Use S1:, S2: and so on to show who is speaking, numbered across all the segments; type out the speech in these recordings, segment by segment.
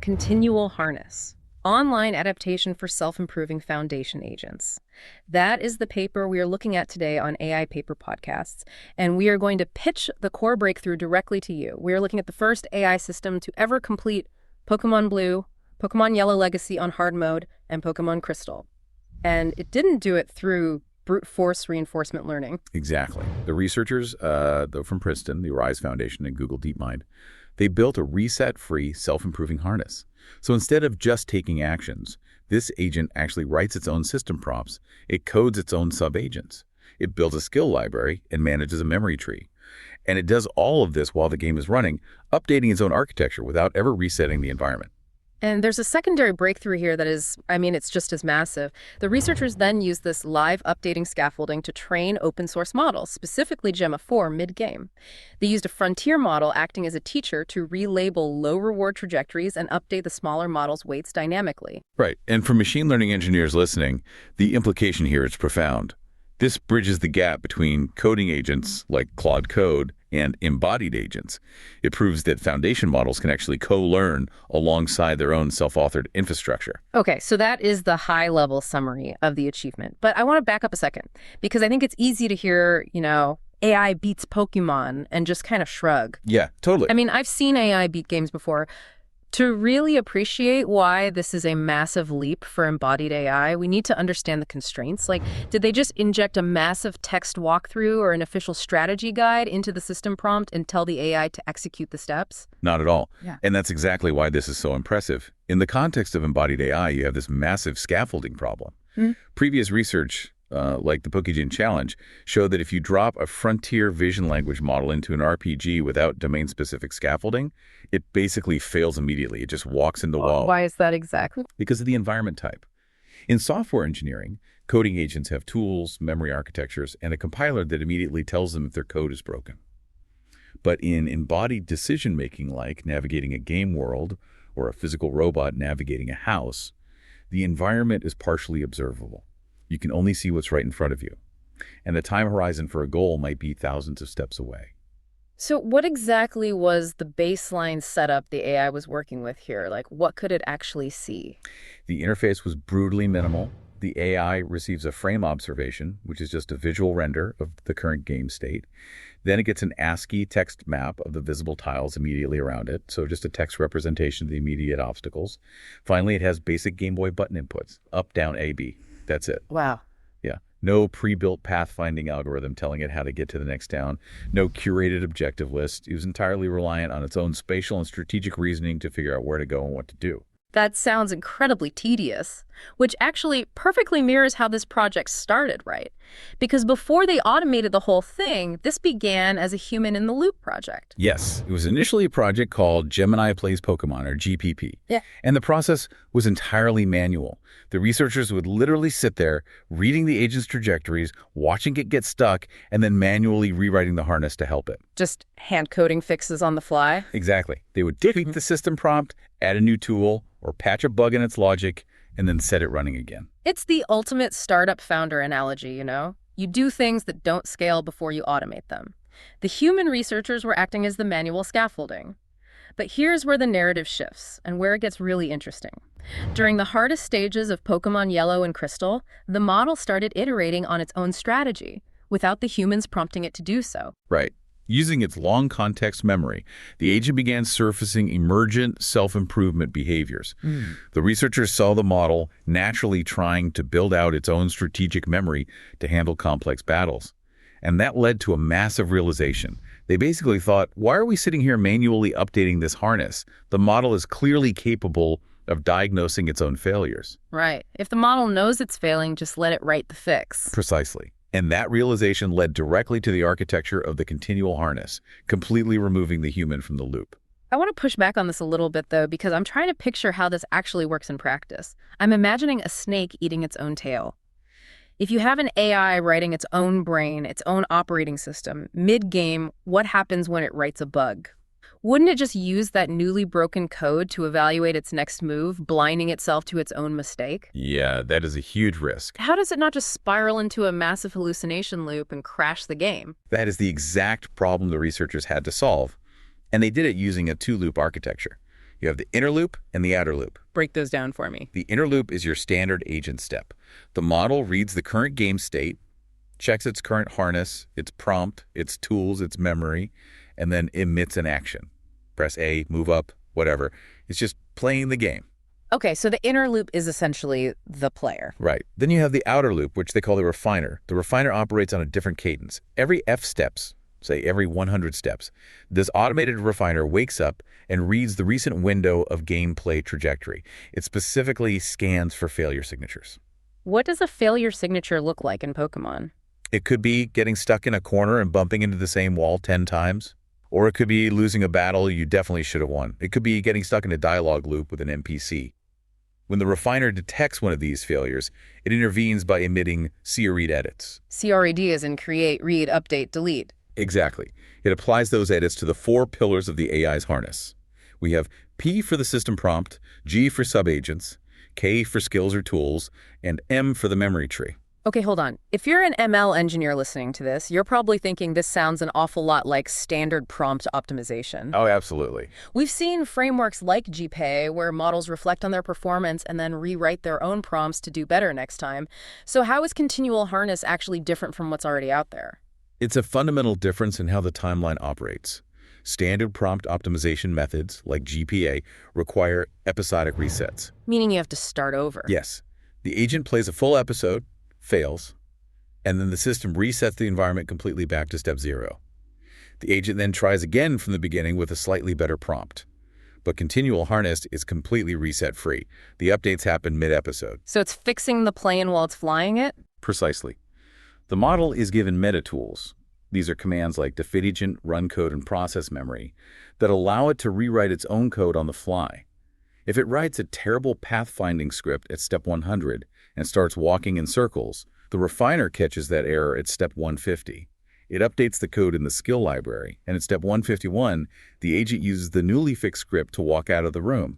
S1: Continual Harness, Online Adaptation for Self-Improving Foundation Agents. That is the paper we are looking at today on AI Paper Podcasts, and we are going to pitch the core breakthrough directly to you. We are looking at the first AI system to ever complete Pokémon Blue, Pokémon Yellow Legacy on hard mode, and Pokémon Crystal. And it didn't do it through brute force reinforcement learning.
S2: Exactly. The researchers, though from Princeton, the Arise Foundation, and Google DeepMind, they built a reset-free self-improving harness. So instead of just taking actions, this agent actually writes its own system prompts. It codes its own sub-agents. It builds a skill library and manages a memory tree. And it does all of this while the game is running, updating its own architecture without ever resetting the environment.
S1: And there's a secondary breakthrough here that is, it's just as massive. The researchers then used this live updating scaffolding to train open source models, specifically Gemma 4 mid-game. They used a frontier model acting as a teacher to relabel low reward trajectories and update the smaller model's weights dynamically.
S2: Right. And for machine learning engineers listening, the implication here is profound. This bridges the gap between coding agents like Claude Code and embodied agents. It proves that foundation models can actually co-learn alongside their own self-authored infrastructure.
S1: Okay, so that is the high-level summary of the achievement. But I want to back up a second, because I think it's easy to hear, AI beats Pokemon and just kind of shrug.
S2: Yeah, totally.
S1: I've seen AI beat games before. To really appreciate why this is a massive leap for embodied AI, we need to understand the constraints. Like, did they just inject a massive text walkthrough or an official strategy guide into the system prompt and tell the AI to execute the steps?
S2: Not at all.
S1: Yeah.
S2: And that's exactly why this is so impressive. In the context of embodied AI, you have this massive scaffolding problem. Previous research, like the Pokémon Challenge, showed that if you drop a frontier vision language model into an RPG without domain-specific scaffolding, it basically fails immediately. It just walks in the wall.
S1: Why is that exactly?
S2: Because of the environment type. In software engineering, coding agents have tools, memory architectures, and a compiler that immediately tells them if their code is broken. But in embodied decision-making, like navigating a game world or a physical robot navigating a house, the environment is partially observable. You can only see what's right in front of you. And the time horizon for a goal might be thousands of steps away.
S1: So what exactly was the baseline setup the AI was working with here? Like, what could it actually see?
S2: The interface was brutally minimal. The AI receives a frame observation, which is just a visual render of the current game state. Then it gets an ASCII text map of the visible tiles immediately around it, so just a text representation of the immediate obstacles. Finally, it has basic Game Boy button inputs, up, down, A, B. That's it.
S1: Wow.
S2: Yeah. No pre-built pathfinding algorithm telling it how to get to the next town. No curated objective list. It was entirely reliant on its own spatial and strategic reasoning to figure out where to go and what to do.
S1: That sounds incredibly tedious, which actually perfectly mirrors how this project started, right? Because before they automated the whole thing, this began as a human-in-the-loop project.
S2: Yes, it was initially a project called Gemini Plays Pokemon, or GPP.
S1: Yeah.
S2: And the process was entirely manual. The researchers would literally sit there, reading the agent's trajectories, watching it get stuck, and then manually rewriting the harness to help it.
S1: Just hand-coding fixes on the fly?
S2: Exactly. They would tweak the system prompt, add a new tool, or patch a bug in its logic, and then set it running again.
S1: It's the ultimate startup founder analogy, You do things that don't scale before you automate them. The human researchers were acting as the manual scaffolding. But here's where the narrative shifts and where it gets really interesting. During the hardest stages of Pokémon Yellow and Crystal, the model started iterating on its own strategy without the humans prompting it to do so.
S2: Right. Using its long context memory, the agent began surfacing emergent self-improvement behaviors. The researchers saw the model naturally trying to build out its own strategic memory to handle complex battles. And that led to a massive realization. They basically thought, why are we sitting here manually updating this harness? The model is clearly capable of diagnosing its own failures.
S1: Right. If the model knows it's failing, just let it write the fix.
S2: Precisely. And that realization led directly to the architecture of the continual harness, completely removing the human from the loop.
S1: I want to push back on this a little bit, though, because I'm trying to picture how this actually works in practice. I'm imagining a snake eating its own tail. If you have an AI writing its own brain, its own operating system, mid-game, what happens when it writes a bug? Wouldn't it just use that newly broken code to evaluate its next move, blinding itself to its own mistake?
S2: Yeah, that is a huge risk.
S1: How does it not just spiral into a massive hallucination loop and crash the game?
S2: That is the exact problem the researchers had to solve. And they did it using a two-loop architecture. You have the inner loop and the outer loop.
S1: Break those down for me.
S2: The inner loop is your standard agent step. The model reads the current game state, checks its current harness, its prompt, its tools, its memory, and then emits an action. Press A, move up, whatever. It's just playing the game.
S1: Okay, so the inner loop is essentially the player.
S2: Right. Then you have the outer loop, which they call the refiner. The refiner operates on a different cadence. Every F steps, say every 100 steps, this automated refiner wakes up and reads the recent window of gameplay trajectory. It specifically scans for failure signatures.
S1: What does a failure signature look like in Pokémon?
S2: It could be getting stuck in a corner and bumping into the same wall 10 times. Or it could be losing a battle you definitely should have won. It could be getting stuck in a dialogue loop with an NPC. When the refiner detects one of these failures, it intervenes by emitting see or read edits.
S1: CRED is in create, read, update, delete.
S2: Exactly. It applies those edits to the 4 pillars of the AI's harness. We have P for the system prompt, G for subagents, K for skills or tools, and M for the memory tree.
S1: Okay, hold on. If you're an ML engineer listening to this, you're probably thinking this sounds an awful lot like standard prompt optimization.
S2: Oh, absolutely.
S1: We've seen frameworks like GPay where models reflect on their performance and then rewrite their own prompts to do better next time. So how is Continual Harness actually different from what's already out there?
S2: It's a fundamental difference in how the timeline operates. Standard prompt optimization methods, like GPA, require episodic resets.
S1: Meaning you have to start over.
S2: Yes. The agent plays a full episode, fails, and then the system resets the environment completely back to step 0. The agent then tries again from the beginning with a slightly better prompt. But Continual Harness is completely reset-free. The updates happen mid-episode.
S1: So it's fixing the plane while it's flying it?
S2: Precisely. The model is given meta tools. These are commands like defit agent, run code, and process memory that allow it to rewrite its own code on the fly. If it writes a terrible pathfinding script at step 100 and starts walking in circles, the refiner catches that error at step 150. It updates the code in the skill library, and at step 151, the agent uses the newly fixed script to walk out of the room.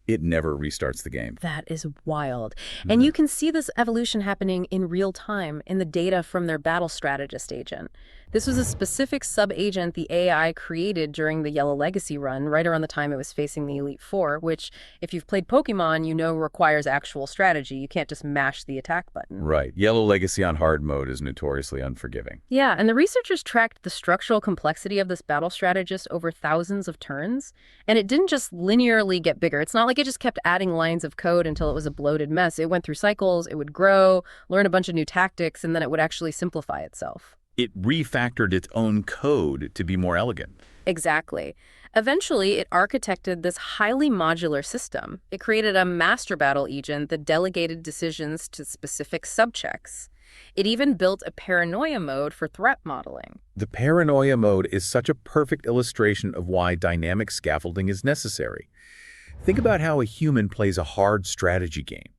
S2: It never restarts the game.
S1: That is wild. And you can see this evolution happening in real time in the data from their battle strategist agent. This was a specific sub-agent the AI created during the Yellow Legacy run, right around the time it was facing the Elite Four, which, if you've played Pokemon, you know requires actual strategy. You can't just mash the attack button.
S2: Right. Yellow Legacy on hard mode is notoriously unforgiving.
S1: Yeah, and the researchers tracked the structural complexity of this battle strategist over thousands of turns, and it didn't just linearly get bigger. It's not like it just kept adding lines of code until it was a bloated mess. It went through cycles, it would grow, learn a bunch of new tactics, and then it would actually simplify itself.
S2: It refactored its own code to be more elegant.
S1: Exactly. Eventually, it architected this highly modular system. It created a master battle agent that delegated decisions to specific subchecks. It even built a paranoia mode for threat modeling.
S2: The paranoia mode is such a perfect illustration of why dynamic scaffolding is necessary. Think about how a human plays a hard strategy game.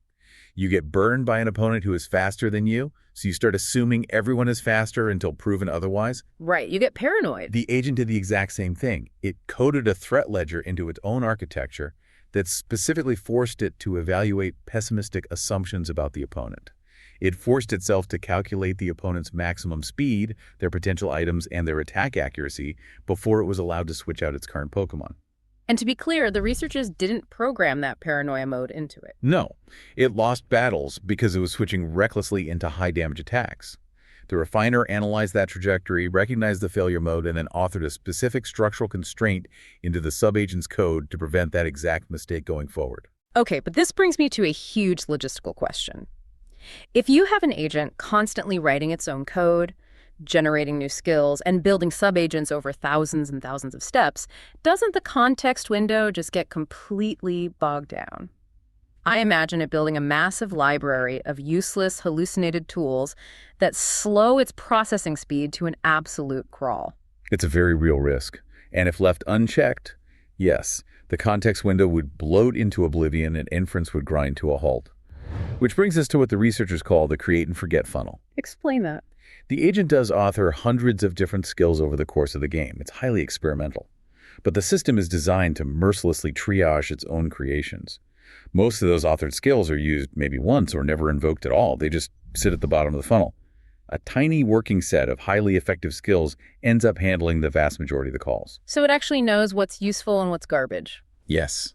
S2: You get burned by an opponent who is faster than you, so you start assuming everyone is faster until proven otherwise.
S1: Right, you get paranoid.
S2: The agent did the exact same thing. It coded a threat ledger into its own architecture that specifically forced it to evaluate pessimistic assumptions about the opponent. It forced itself to calculate the opponent's maximum speed, their potential items, and their attack accuracy before it was allowed to switch out its current Pokémon.
S1: And to be clear, the researchers didn't program that paranoia mode into it.
S2: No, it lost battles because it was switching recklessly into high-damage attacks. The refiner analyzed that trajectory, recognized the failure mode, and then authored a specific structural constraint into the subagent's code to prevent that exact mistake going forward.
S1: Okay, but this brings me to a huge logistical question. If you have an agent constantly writing its own code, generating new skills, and building subagents over thousands and thousands of steps, doesn't the context window just get completely bogged down? I imagine it building a massive library of useless, hallucinated tools that slow its processing speed to an absolute crawl.
S2: It's a very real risk. And if left unchecked, yes, the context window would bloat into oblivion and inference would grind to a halt. Which brings us to what the researchers call the create and forget funnel.
S1: Explain that.
S2: The agent does author hundreds of different skills over the course of the game. It's highly experimental. But the system is designed to mercilessly triage its own creations. Most of those authored skills are used maybe once or never invoked at all. They just sit at the bottom of the funnel. A tiny working set of highly effective skills ends up handling the vast majority of the calls.
S1: So it actually knows what's useful and what's garbage.
S2: Yes.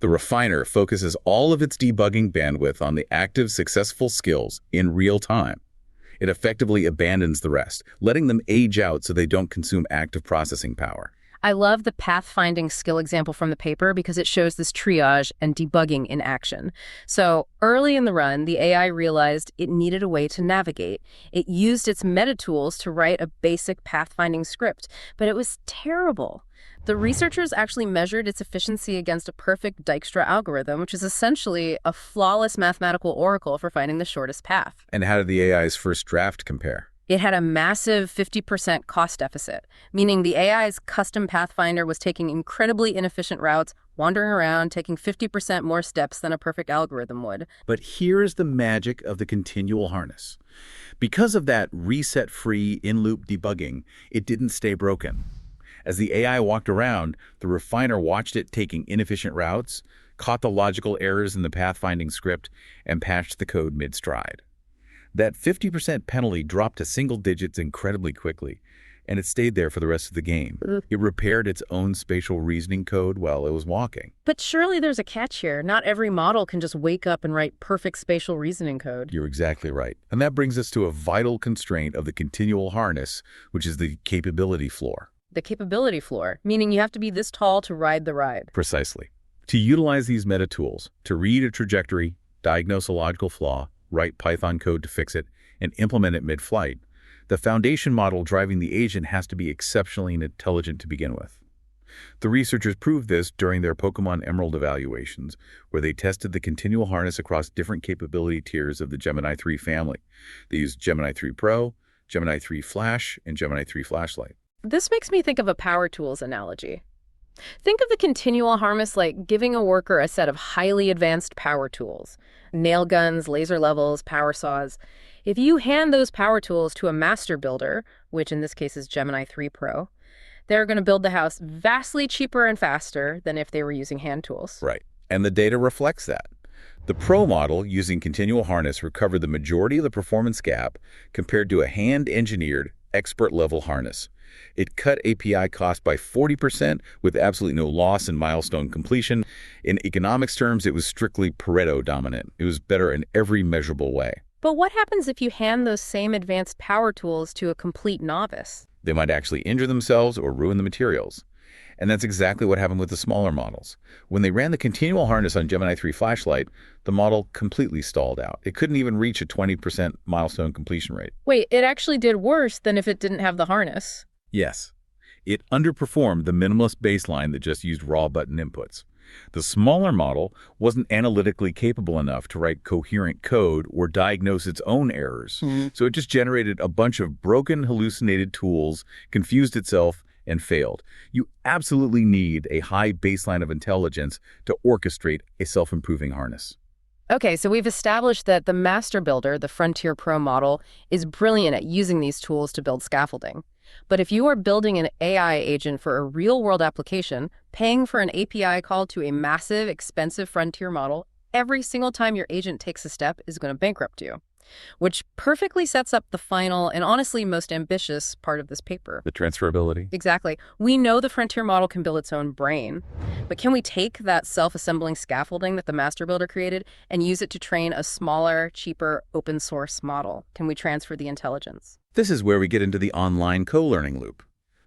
S2: The refiner focuses all of its debugging bandwidth on the active, successful skills in real time. It effectively abandons the rest, letting them age out so they don't consume active processing power.
S1: I love the pathfinding skill example from the paper because it shows this triage and debugging in action. So early in the run, the AI realized it needed a way to navigate. It used its meta tools to write a basic pathfinding script, but it was terrible. The researchers actually measured its efficiency against a perfect Dijkstra algorithm, which is essentially a flawless mathematical oracle for finding the shortest path.
S2: And how did the AI's first draft compare?
S1: It had a massive 50% cost deficit, meaning the AI's custom pathfinder was taking incredibly inefficient routes, wandering around, taking 50% more steps than a perfect algorithm would.
S2: But here's the magic of the continual harness. Because of that reset-free in-loop debugging, it didn't stay broken. As the AI walked around, the refiner watched it taking inefficient routes, caught the logical errors in the pathfinding script, and patched the code mid-stride. That 50% penalty dropped to single digits incredibly quickly, and it stayed there for the rest of the game. It repaired its own spatial reasoning code while it was walking.
S1: But surely there's a catch here. Not every model can just wake up and write perfect spatial reasoning code.
S2: You're exactly right. And that brings us to a vital constraint of the continual harness, which is the capability floor.
S1: The capability floor, meaning you have to be this tall to ride the ride.
S2: Precisely. To utilize these meta tools, to read a trajectory, diagnose a logical flaw, write Python code to fix it, and implement it mid-flight, the foundation model driving the agent has to be exceptionally intelligent to begin with. The researchers proved this during their Pokémon Emerald evaluations, where they tested the continual harness across different capability tiers of the Gemini 3 family. They used Gemini 3 Pro, Gemini 3 Flash, and Gemini 3 Flashlight.
S1: This makes me think of a power tools analogy. Think of the continual harness like giving a worker a set of highly advanced power tools. Nail guns, laser levels, power saws. If you hand those power tools to a master builder, which in this case is Gemini 3 Pro, they're going to build the house vastly cheaper and faster than if they were using hand tools.
S2: Right. And the data reflects that. The Pro model using continual harness recovered the majority of the performance gap compared to a hand-engineered, expert-level harness. It cut API cost by 40% with absolutely no loss in milestone completion. In economics terms, it was strictly Pareto dominant. It was better in every measurable way.
S1: But what happens if you hand those same advanced power tools to a complete novice?
S2: They might actually injure themselves or ruin the materials. And that's exactly what happened with the smaller models. When they ran the continual harness on Gemini 3 Flashlight, the model completely stalled out. It couldn't even reach a 20% milestone completion rate.
S1: Wait, it actually did worse than if it didn't have the harness.
S2: Yes. It underperformed the minimalist baseline that just used raw button inputs. The smaller model wasn't analytically capable enough to write coherent code or diagnose its own errors. So it just generated a bunch of broken, hallucinated tools, confused itself, and failed. You absolutely need a high baseline of intelligence to orchestrate a self-improving harness.
S1: Okay, so we've established that the master builder, the Frontier Pro model, is brilliant at using these tools to build scaffolding. But if you are building an AI agent for a real-world application, paying for an API call to a massive, expensive frontier model every single time your agent takes a step is going to bankrupt you, which perfectly sets up the final and honestly most ambitious part of this paper.
S2: The transferability.
S1: Exactly. We know the frontier model can build its own brain, but can we take that self-assembling scaffolding that the master builder created and use it to train a smaller, cheaper, open source model? Can we transfer the intelligence?
S2: This is where we get into the online co-learning loop.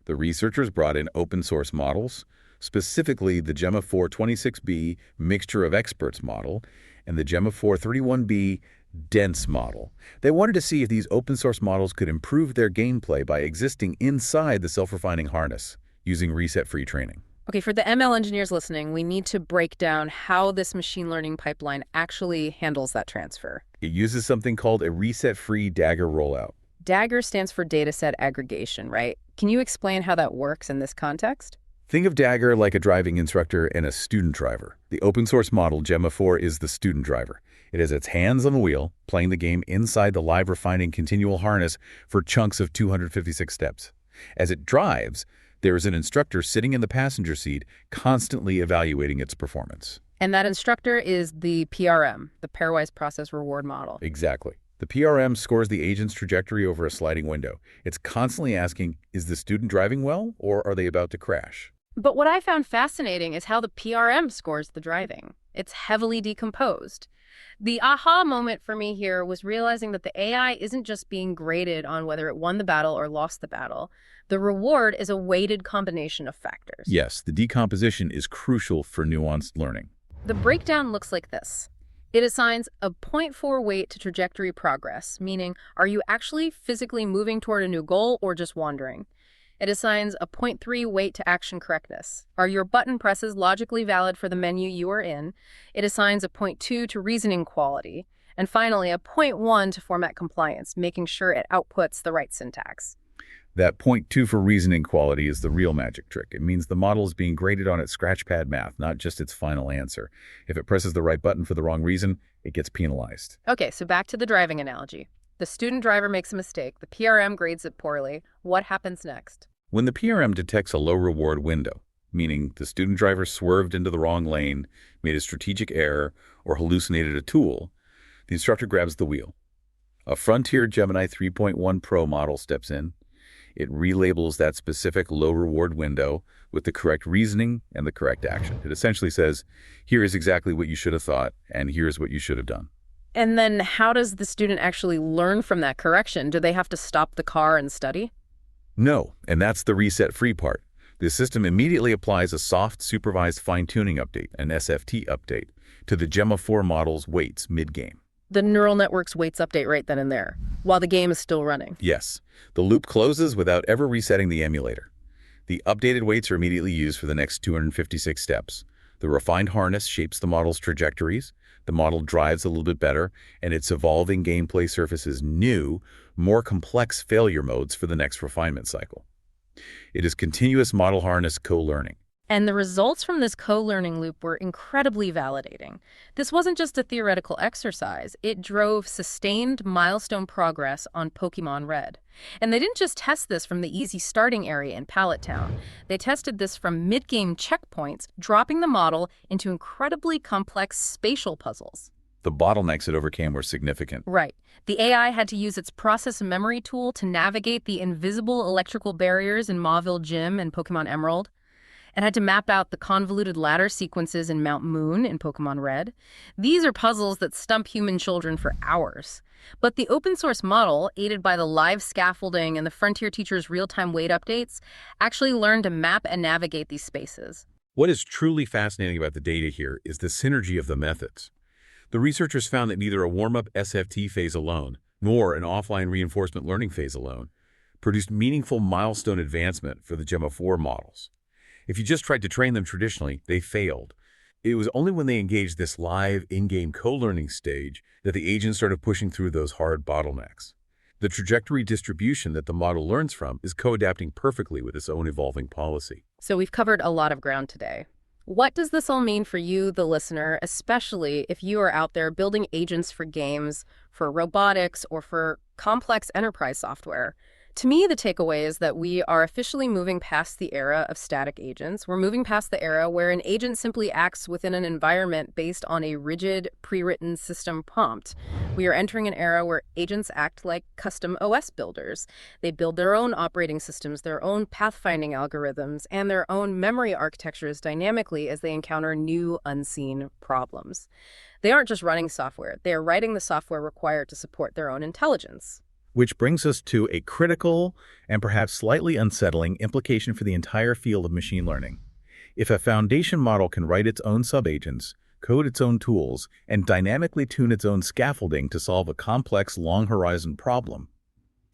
S2: The researchers brought in open source models, specifically the Gemma 4 26B Mixture of Experts model and the Gemma 4 31B Dense model. They wanted to see if these open source models could improve their gameplay by existing inside the self-refining harness using reset-free training.
S1: Okay, for the ML engineers listening, we need to break down how this machine learning pipeline actually handles that transfer.
S2: It uses something called a reset-free Dagger rollout.
S1: Dagger stands for dataset aggregation, right? Can you explain how that works in this context?
S2: Think of Dagger like a driving instructor and a student driver. The open source model Gemma 4 is the student driver. It has its hands on the wheel, playing the game inside the live refining continual harness for chunks of 256 steps. As it drives, there is an instructor sitting in the passenger seat, constantly evaluating its performance.
S1: And that instructor is the PRM, the pairwise process reward model.
S2: Exactly. The PRM scores the agent's trajectory over a sliding window. It's constantly asking, is the student driving well, or are they about to crash?
S1: But what I found fascinating is how the PRM scores the driving. It's heavily decomposed. The aha moment for me here was realizing that the AI isn't just being graded on whether it won the battle or lost the battle. The reward is a weighted combination of factors.
S2: Yes, the decomposition is crucial for nuanced learning.
S1: The breakdown looks like this. It assigns a zero point 0.4 weight to trajectory progress, meaning are you actually physically moving toward a new goal or just wandering? It assigns a zero point 0.3 weight to action correctness. Are your button presses logically valid for the menu you are in? It assigns a zero point 0.2 to reasoning quality. And finally, a zero point 0.1 to format compliance, making sure it outputs the right syntax.
S2: That point 2 for reasoning quality is the real magic trick. It means the model is being graded on its scratchpad math, not just its final answer. If it presses the right button for the wrong reason, it gets penalized.
S1: Okay, so back to the driving analogy. The student driver makes a mistake. The PRM grades it poorly. What happens next?
S2: When the PRM detects a low reward window, meaning the student driver swerved into the wrong lane, made a strategic error, or hallucinated a tool, the instructor grabs the wheel. A Frontier Gemini 3.1 Pro model steps in. It relabels that specific low reward window with the correct reasoning and the correct action. It essentially says, here is exactly what you should have thought, and here's what you should have done.
S1: And then how does the student actually learn from that correction? Do they have to stop the car and study?
S2: No, and that's the reset free part. The system immediately applies a soft supervised fine-tuning update, an SFT update, to the Gemma 4 model's weights mid-game.
S1: The neural network's weights update right then and there, while the game is still running.
S2: Yes, the loop closes without ever resetting the emulator. The updated weights are immediately used for the next 256 steps. The refined harness shapes the model's trajectories, the model drives a little bit better, and its evolving gameplay surfaces new, more complex failure modes for the next refinement cycle. It is continuous model harness co-learning.
S1: And the results from this co-learning loop were incredibly validating. This wasn't just a theoretical exercise. It drove sustained milestone progress on Pokémon Red. And they didn't just test this from the easy starting area in Pallet Town. They tested this from mid-game checkpoints, dropping the model into incredibly complex spatial puzzles.
S2: The bottlenecks it overcame were significant.
S1: Right. The AI had to use its process memory tool to navigate the invisible electrical barriers in Mauville Gym and Pokémon Emerald. It had to map out the convoluted ladder sequences in Mount Moon in Pokémon Red. These are puzzles that stump human children for hours. But the open source model, aided by the live scaffolding and the Frontier teacher's real-time weight updates, actually learned to map and navigate these spaces.
S2: What is truly fascinating about the data here is the synergy of the methods. The researchers found that neither a warm-up SFT phase alone, nor an offline reinforcement learning phase alone, produced meaningful milestone advancement for the Gemma 4 models. If you just tried to train them traditionally, they failed. It was only when they engaged this live, in-game co-learning stage that the agent started pushing through those hard bottlenecks. The trajectory distribution that the model learns from is co-adapting perfectly with its own evolving policy.
S1: So we've covered a lot of ground today. What does this all mean for you, the listener, especially if you are out there building agents for games, for robotics, or for complex enterprise software? To me, the takeaway is that we are officially moving past the era of static agents. We're moving past the era where an agent simply acts within an environment based on a rigid, pre-written system prompt. We are entering an era where agents act like custom OS builders. They build their own operating systems, their own pathfinding algorithms, and their own memory architectures dynamically as they encounter new, unseen problems. They aren't just running software. They are writing the software required to support their own intelligence.
S2: Which brings us to a critical and perhaps slightly unsettling implication for the entire field of machine learning. If a foundation model can write its own subagents, code its own tools, and dynamically tune its own scaffolding to solve a complex, long-horizon problem,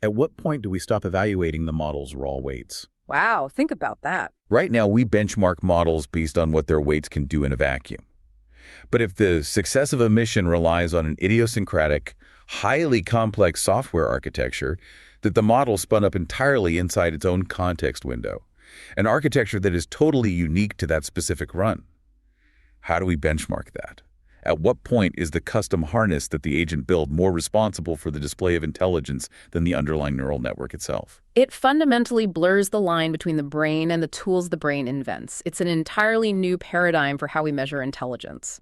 S2: at what point do we stop evaluating the model's raw weights?
S1: Wow, think about that.
S2: Right now, we benchmark models based on what their weights can do in a vacuum. But if the success of a mission relies on an idiosyncratic, highly complex software architecture that the model spun up entirely inside its own context window, an architecture that is totally unique to that specific run, how do we benchmark that? At what point is the custom harness that the agent built more responsible for the display of intelligence than the underlying neural network itself?
S1: It fundamentally blurs the line between the brain and the tools the brain invents. It's an entirely new paradigm for how we measure intelligence.